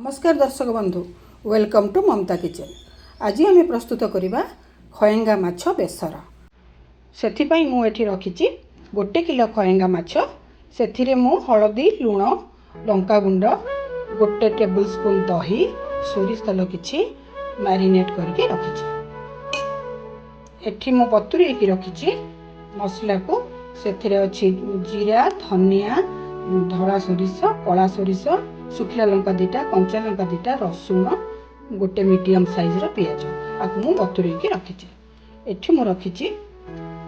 नमस्कार दर्शक बंधु, वेलकम टू ममता किचन। आज आम प्रस्तुत करवा खयंगा माछ बेसर। से मुझे रखी 1 किलो खयंगा माछ। से हलदी लुण लंका गुंड 1 टेबुल स्पून दही सोरिष तेल किछि मैरिनेट करके रखी। एठी मु बतुरे रखी मसला को से अच्छी जीरा धनिया धड़ा सोरिष कला सोरिष शुखला लंका 2टा कंचा लंका 2टा रसुण 1 मीडियम साइज पियाज आपको मुझे बतुरे रखी। एठी मु रखी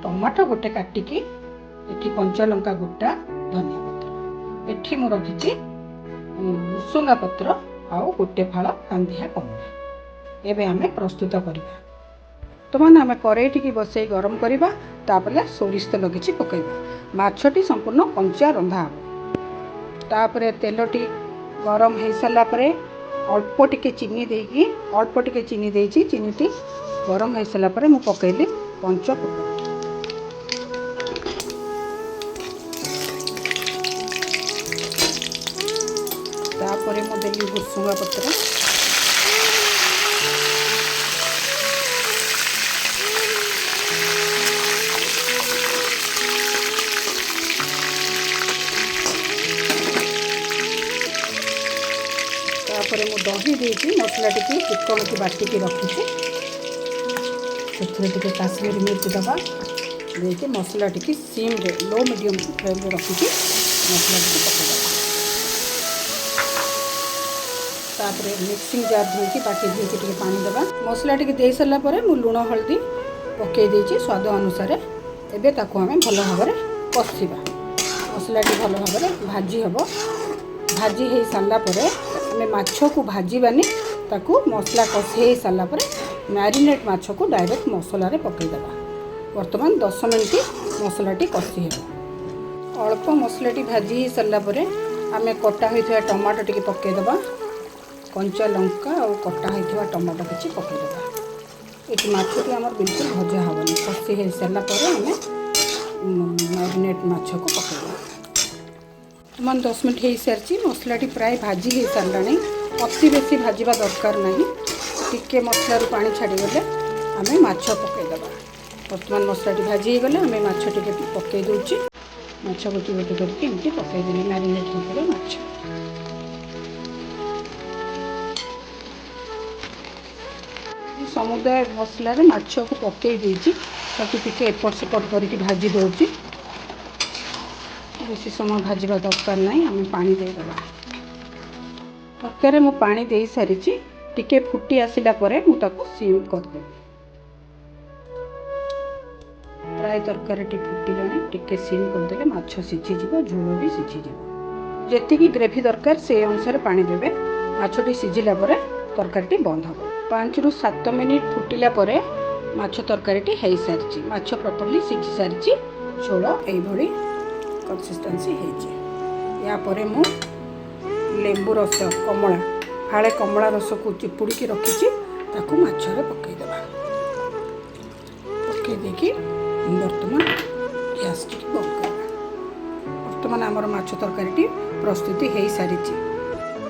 टमाटो 1 काटिकी एठी कंचा लंका गोटा धनिया पत्र एठी मु रखी भुसुंगा पत्र आउ 1 फाड़ कांदिया कमला। एबे आमे प्रस्तुत करबा। वर्तमान आम कड़ाई बसई गरम करवा तापर सोरिष तेल किछि पकईबा। माछटी संपूर्ण कंचा रंधा हम तापर तेलटी गरम हो सारा अल्प टिके चीनी देकी अल्प टिके चीनी देची चीनीटी गरम हो सारा मुझे पकईली पंच फुटन। तापर मुझे भुसुंगा पत्र तापर मु दही देती मसला टी चिकन की बाटिकी रखी से काश्मीरी मिर्च दबा देके मसला टी सीम रे लो मीडियम फ्लेम रे रखी मसला टी पकईदा। तापर मिक्सिंग जार धोकी बाटी धोकी पानी दबा मसला टी दे सारा मु लुण हल्दी पकई देछि स्वाद अनुसार। एबे ताको आमे भल भाव कषिबा। मसला टी भल भाव भाजी हम भाजी हो सारा आमे माछ को भाजबानी ताकू मसला कषि हो सारा मैरिनेट माछ को डायरेक्ट मसला रे पकईदेवा। वर्तमान 10 मिनट मसलाटी कषि हो अल्प मसलाटी भाजी हो सारा आमे कटा होइथिबा टमाटो टिके पकईदेवा कंचा लंका और कटा होइथिबा टमाटो किछि पकईदेवा। ये माछटी आमर बिल्कुल भजा हेनी कषि हो सारा आमे मैरिनेट माछ को पकईदेवा। मन 10 मिनट हो सारी मसलाटी प्राय भाजी हो सारा अति बेसी भाजवा दरकार नहीं टिके मसलू पानी छाड़गले आम माछ पकईदेवा। वर्तमान मसलाटी भाजी हो गले आम माछ टे पकई दूची माछ गोटे गोटे करके एमती पकईदेली मैरिनेट होकर माछ। समुदाय मसला माछ को पकई देती टिके एपट सेपट करके भाजी दूची बेसी समय भाजवा दरकार नहीं आम पानी देदेवा। तरकारी मु पानी दे सारी टिके फुटी आसिला परे मु ताको सीम करदे। प्राय तरकारी फुटिलानी टिके सीम करदे माछ सीझी जीव झोल भी सीझी जीव। जेतिकी ग्रेवी दरकार से अनुसार पानी देबे। माछटी सीझिला परे तरकारी बंद हो 5 रु 7 मिनिट फुटिला परे माछ तरकारी हो सारी माछ प्रॉपर्ली सीझी सारी झोल एभली कंसिस्टेंसी है। या परे मु लेंबू रस कमला फाड़े कमला रस को चिपुड़ी की रखी ताकू माछरे पकईदेवा। पकई देकी बर्तमान गैस टी बंद करवा। वर्तमान आमर माछ तरकारी प्रस्तुति हो सारी।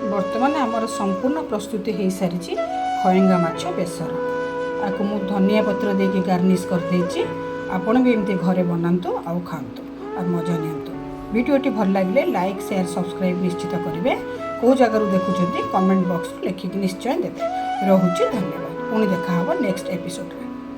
वर्तमान आमर संपूर्ण प्रस्तुति हो सारी खयंगा माछ बेसर। आपको मु धनिया पत्र देके गार्निश कर देछि। आपण भी एमती घरे बनातु आउ खातु और मजा नियंतु। वीडियोटी भल लगे लाइक शेयर सब्सक्राइब निश्चित करेंगे। कौ जगार देखुं कमेंट बॉक्स लिखिक निश्चय देते। रोचे धन्यवाद। पुणी देखा नेक्स्ट एपिसोड।